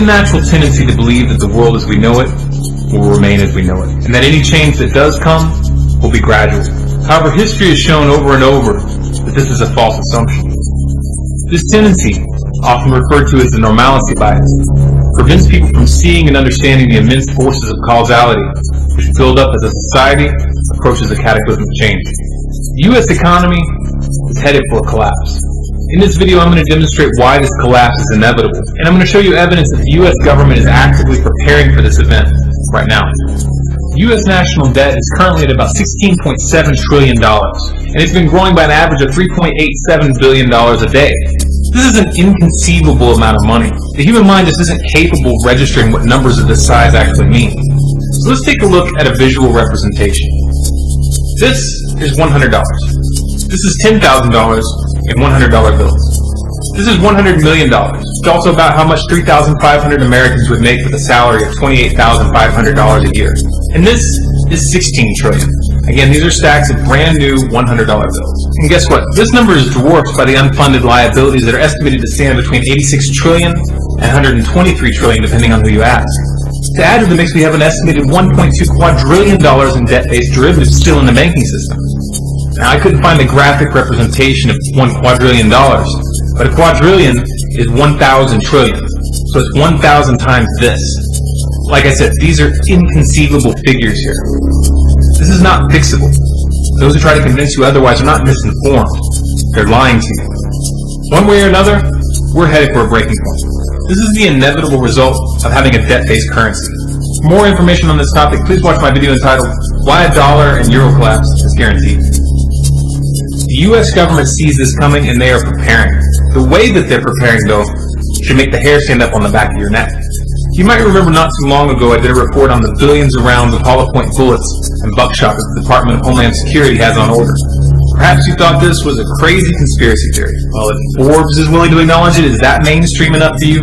a natural tendency to believe that the world as we know it will remain as we know it, and that any change that does come will be gradual. However, history has shown over and over that this is a false assumption. This tendency, often referred to as the normalcy bias, prevents people from seeing and understanding the immense forces of causality which build up as a society approaches a cataclysmic change. The U.S. economy is headed for a collapse. In this video, I'm going to demonstrate why this collapse is inevitable, and I'm going to show you evidence that the U.S. government is actively preparing for this event right now. The U.S. national debt is currently at about $16.7 trillion, and it's been growing by an average of $3.87 billion a day. This is an inconceivable amount of money. The human mind just isn't capable of registering what numbers of this size actually mean. So let's take a look at a visual representation. This is $100. This is $10,000 in $100 bills. This is $100 million. It's also about how much 3,500 Americans would make with a salary of $28,500 a year. And this is $16 trillion. Again, these are stacks of brand new $100 bills. And guess what? This number is dwarfed by the unfunded liabilities that are estimated to stand between $86 trillion and $123 trillion, depending on who you ask. To add to the mix, we have an estimated $1.2 quadrillion in debt-based derivatives still in the banking system. Now, I couldn't find a graphic representation of $1 quadrillion, but a quadrillion is 1,000 trillion. So it's 1,000 times this. Like I said, these are inconceivable figures here. This is not fixable. Those who try to convince you otherwise are not misinformed. They're lying to you. One way or another, we're headed for a breaking point. This is the inevitable result of having a debt-based currency. For more information on this topic, please watch my video entitled Why a Dollar and Euro Collapse is Guaranteed. The U.S. government sees this coming and they are preparing. The way that they're preparing, though, should make the hair stand up on the back of your neck. You might remember not too long ago I did a report on the billions of rounds of hollow point bullets and buckshot that the Department of Homeland Security has on order. Perhaps you thought this was a crazy conspiracy theory. Well, if Forbes is willing to acknowledge it, is that mainstream enough for you?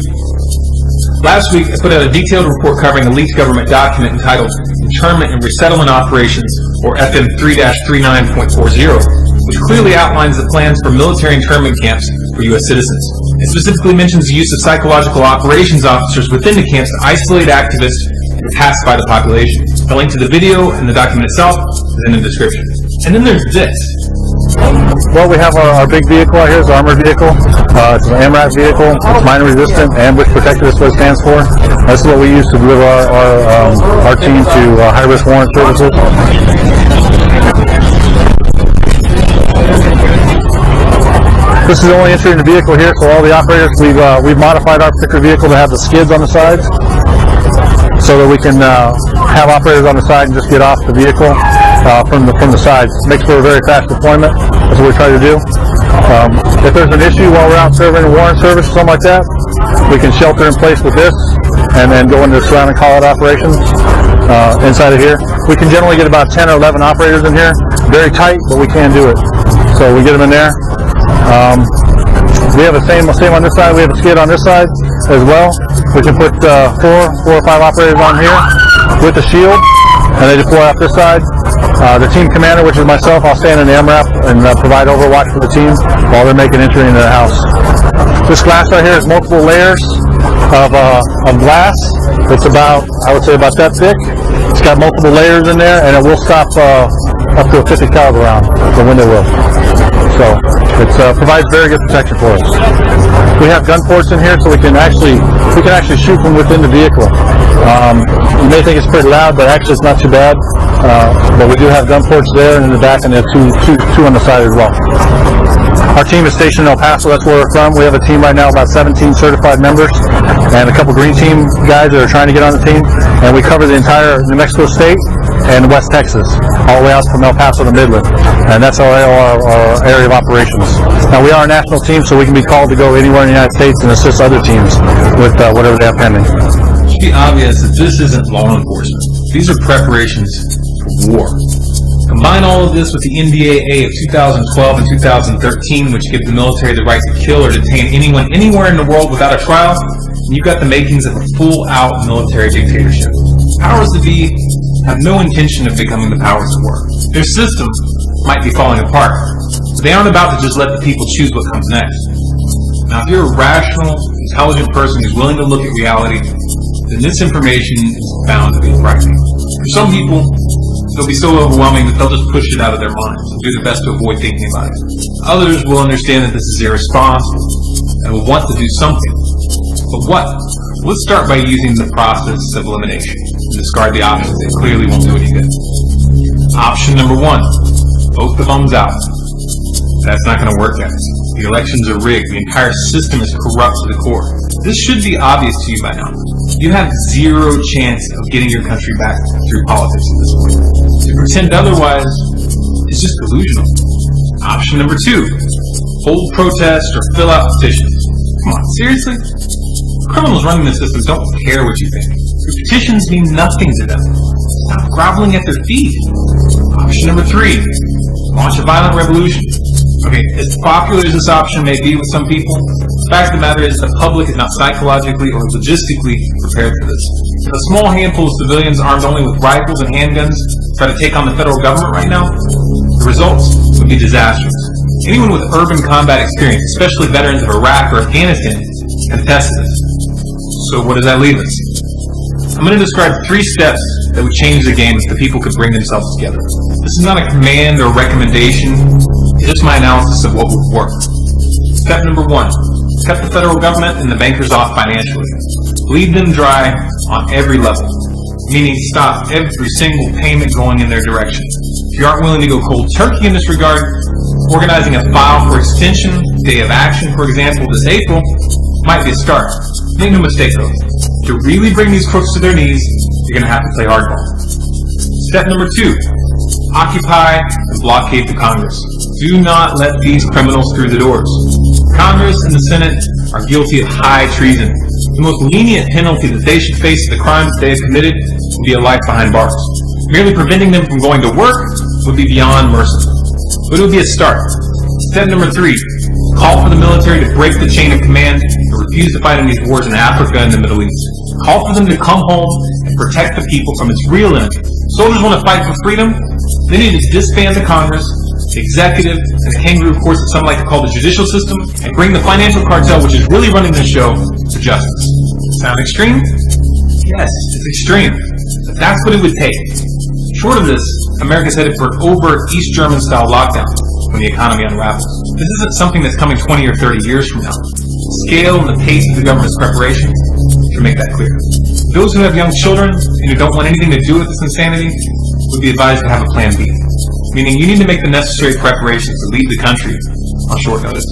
Last week, I put out a detailed report covering a leaked government document entitled Internment and Resettlement Operations, or FM 3-39.40, which clearly outlines the plans for military internment camps for U.S. citizens. It specifically mentions the use of psychological operations officers within the camps to isolate activists and pacify the population. The link to the video and the document itself is in the description. And then there's this. Well, we have our big vehicle out here. It's an armored vehicle. It's an AMRAP vehicle. It's mine resistant, ambush protected is what it stands for. This is what we use to deliver our team to high-risk warrant services. This is the only entry in the vehicle here, so all the operators, we've modified our particular vehicle to have the skids on the sides so that we can have operators on the side and just get off the vehicle from the sides. Makes for a very fast deployment. That's what we try to do. If there's an issue while we're out serving a warrant service or something like that, we can shelter in place with this and then go into surrounding call-out operations inside of here. We can generally get about 10 or 11 operators in here. Very tight, but we can do it. So we get them in there. We have the same on this side. We have a skid on this side as well. We can put four or five operators on here with the shield, and they deploy off this side. The team commander, which is myself, I'll stand in the MRAP and provide overwatch for the team while they're making entry into the house. This glass right here is multiple layers of glass. It's about, I would say, about that thick. It's got multiple layers in there, and it will stop up to a 50 caliber round. The window will. So it provides very good protection for us. We have gun ports in here, so we can actually shoot from within the vehicle. You may think it's pretty loud, but actually it's not too bad. But we do have gun ports there and in the back, and there are two on the side as well. Our team is stationed in El Paso. That's where we're from. We have a team right now, about 17 certified members, and a couple green team guys that are trying to get on the team. And we cover the entire New Mexico state and West Texas, all the way out from El Paso to Midland. And that's our area of operations. Now, we are a national team, so we can be called to go anywhere in the United States and assist other teams with whatever they have pending. It should be obvious that this isn't law enforcement. These are preparations for war. Combine all of this with the NDAA of 2012 and 2013, which give the military the right to kill or detain anyone anywhere in the world without a trial, and you've got the makings of a full-out military dictatorship. Powers that be have no intention of becoming the powers that were. Their system might be falling apart, but they aren't about to just let the people choose what comes next. Now, if you're a rational, intelligent person who's willing to look at reality, then this information is bound to be frightening. For some people, it'll be so overwhelming that they'll just push it out of their minds and do their best to avoid thinking about it. Others will understand that this is irresponsible and will want to do something. But what? Let's start by using the process of elimination and discard the options that clearly won't do any good. Option number 1, vote the bums out. That's not going to work, guys. The elections are rigged. The entire system is corrupt to the core. This should be obvious to you by now. You have zero chance of getting your country back through politics at this point. To pretend otherwise is just delusional. Option number 2, hold protests or fill out petitions. Come on, seriously? Criminals running the system don't care what you think. Your petitions mean nothing to them. Stop groveling at their feet. Option number 3, launch a violent revolution. Okay, as popular as this option may be with some people, the fact of the matter is the public is not psychologically or logistically prepared for this. If a small handful of civilians armed only with rifles and handguns try to take on the federal government right now, the results would be disastrous. Anyone with urban combat experience, especially veterans of Iraq or Afghanistan, can attest to this. So what does that leave us? I'm going to describe 3 steps that would change the game if the people could bring themselves together. This is not a command or recommendation, it's just my analysis of what would work. Step number 1, cut the federal government and the bankers off financially. Bleed them dry on every level, meaning stop every single payment going in their direction. If you aren't willing to go cold turkey in this regard, organizing a file for extension, day of action, for example, this April, might be a start. Make no mistake though, to really bring these crooks to their knees, you're going to have to play hardball. Step number 2, occupy and blockade the Congress. Do not let these criminals through the doors. Congress and the Senate are guilty of high treason. The most lenient penalty that they should face for the crimes they have committed would be a life behind bars. Merely preventing them from going to work would be beyond merciful. But it would be a start. Step number 3, call for the military to break the chain of command and refuse to fight in these wars in Africa and the Middle East. Call for them to come home and protect the people from its real enemy. Soldiers want to fight for freedom. They need to disband the Congress, the executive, and the kangaroo courts that some like to call the judicial system, and bring the financial cartel, which is really running the show, to justice. Sound extreme? Yes, it's extreme. But that's what it would take. Short of this, America's headed for over East German-style lockdown when the economy unravels. This isn't something that's coming 20 or 30 years from now. The scale and the pace of the government's preparation should make that clear. Those who have young children and who don't want anything to do with this insanity would be advised to have a plan B, meaning you need to make the necessary preparations to leave the country on short notice.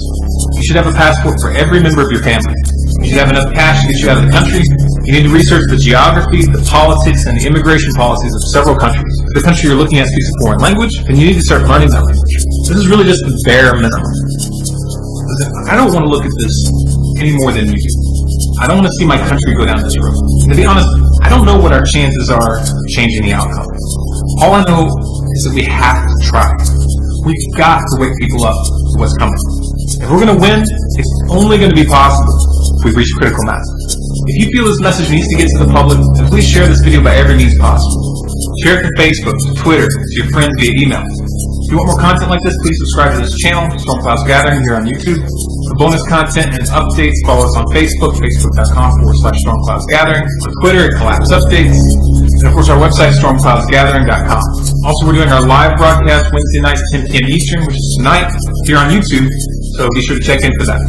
You should have a passport for every member of your family. You should have enough cash to get you out of the country. You need to research the geography, the politics, and the immigration policies of several countries. If the country you're looking at speaks a foreign language, then you need to start learning that language. This is really just the bare minimum. I don't want to look at this any more than you do. I don't want to see my country go down this road. And to be honest, I don't know what our chances are of changing the outcome. All I know is that we have to try. We've got to wake people up to what's coming. If we're going to win, it's only going to be possible if we reach critical mass. If you feel this message needs to get to the public, then please share this video by every means possible. Share it to Facebook, to Twitter, to your friends via email. If you want more content like this, please subscribe to this channel, Stormclouds Gathering, here on YouTube. For bonus content and updates, follow us on Facebook, facebook.com/StormcloudsGathering. On Twitter, at Collapse Updates. And of course, our website, StormcloudsGathering.com. Also, we're doing our live broadcast Wednesday nights, 10 p.m. Eastern, which is tonight, here on YouTube. So be sure to check in for that.